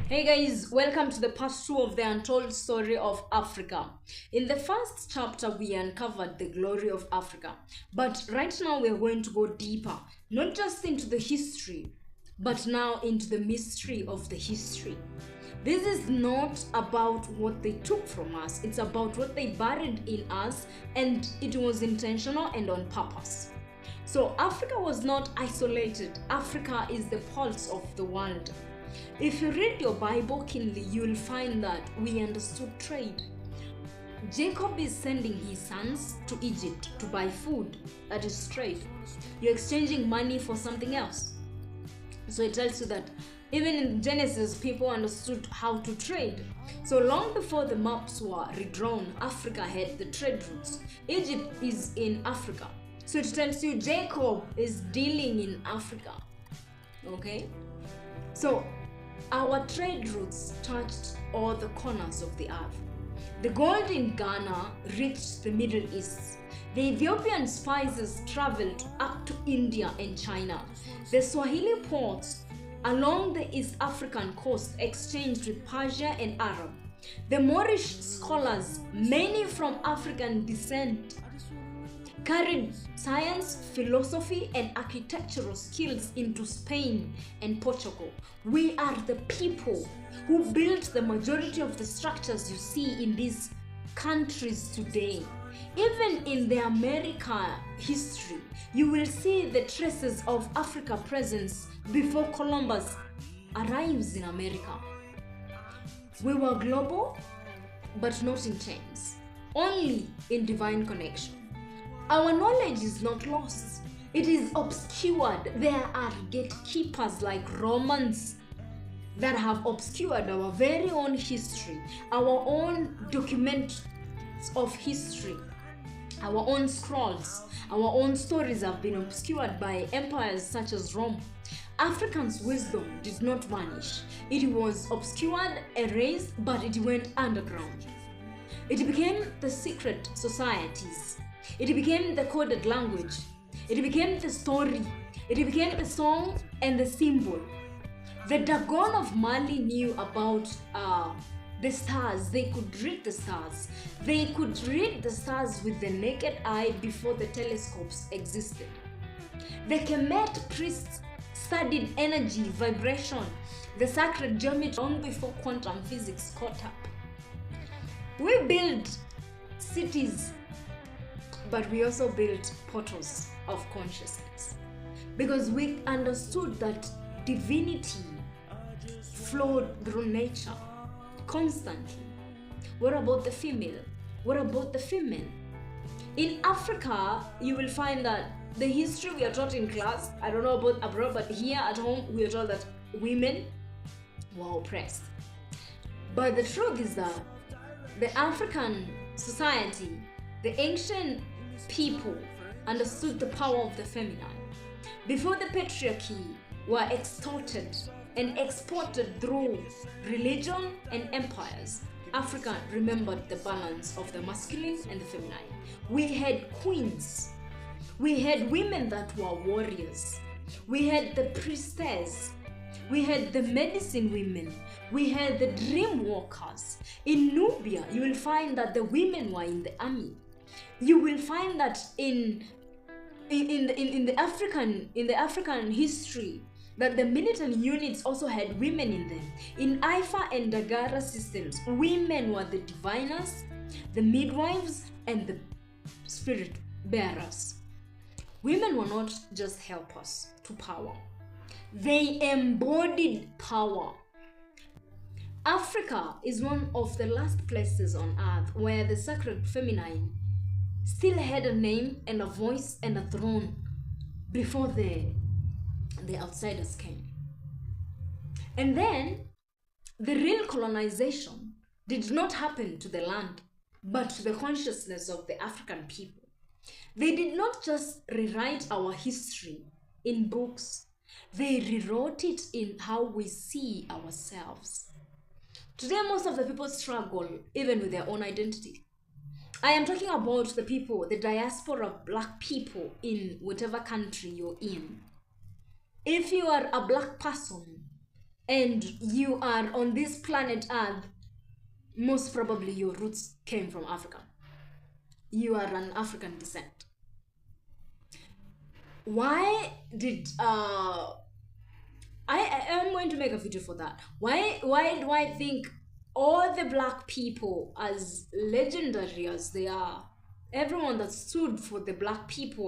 Hey guys, welcome to the part 2 of the Untold story of Africa. In the first chapter, we uncovered the glory of Africa. But right now, we're going to go deeper, not just into the history, but now into the mystery of the history. This is not about what they took from us, it's about what they buried in us, and it was intentional and on purpose. So Africa was not isolated. Africa is the pulse of the world. If you read your Bible keenly, you will find that we understood trade. Jacob is sending his sons to Egypt to buy food. That is trade. You're exchanging money for something else. So it tells you that even in Genesis, people understood how to trade. So long before the maps were redrawn, Africa had the trade routes. Egypt is in Africa. So it tells you Jacob is dealing in Africa. Okay? So our trade routes touched all the corners of the earth. The gold in Ghana reached the Middle East. The Ethiopian spices traveled up to India and China. The Swahili ports along the East African coast exchanged with Persia and Arab. The Moorish scholars, many from African descent, carried science, philosophy, and architectural skills into Spain and Portugal. We are the people who built the majority of the structures you see in these countries today. Even in the America history, you will see the traces of Africa presence before Columbus arrives in America. We were global, but not in chains, only in divine connection. Our knowledge is not lost. It is obscured. There are gatekeepers like Romans that have obscured our very own history, our own documents of history, our own scrolls, our own stories have been obscured by empires such as Rome. Africans' wisdom did not vanish. It was obscured, erased, but it went underground. It became the secret societies. It became the coded language. It became the story. It became the song and the symbol. The Dagon of Mali knew about the stars. They could read the stars. They could read the stars with the naked eye before the telescopes existed. The Kemet priests studied energy, vibration, the sacred geometry long before quantum physics caught up. We built cities, but we also built portals of consciousness because we understood that divinity flowed through nature constantly. What about the female? What about the female? In Africa, you will find that the history we are taught in class, I don't know about abroad, but here at home, we are taught that women were oppressed. But the truth is that the African society, the ancient people understood the power of the feminine. Before the patriarchy were extorted and exported through religion and empires, Africa remembered the balance of the masculine and the feminine. We had queens. We had women that were warriors. We had the priestess. We had the medicine women. We had the dream walkers. In Nubia, you will find that the women were in the army. You will find that in the African history that the military units also had women in them. In Ifa and Dagara systems, women were the diviners, the midwives, and the spirit bearers. Women were not just helpers to power. They embodied power. Africa is one of the last places on earth where the sacred feminine still had a name and a voice and a throne before the outsiders came. And then the real colonization did not happen to the land, but to the consciousness of the African people. They did not just rewrite our history in books, they rewrote it in how we see ourselves. Today, most of the people struggle even with their own identity. I am talking about the people, the diaspora of black people in whatever country you're in. If you are a black person, and you are on this planet Earth, most probably your roots came from Africa. You are an African descent. Why did I am going to make a video for that. Why do I think all the black people, as legendary as they are, everyone that stood for the black people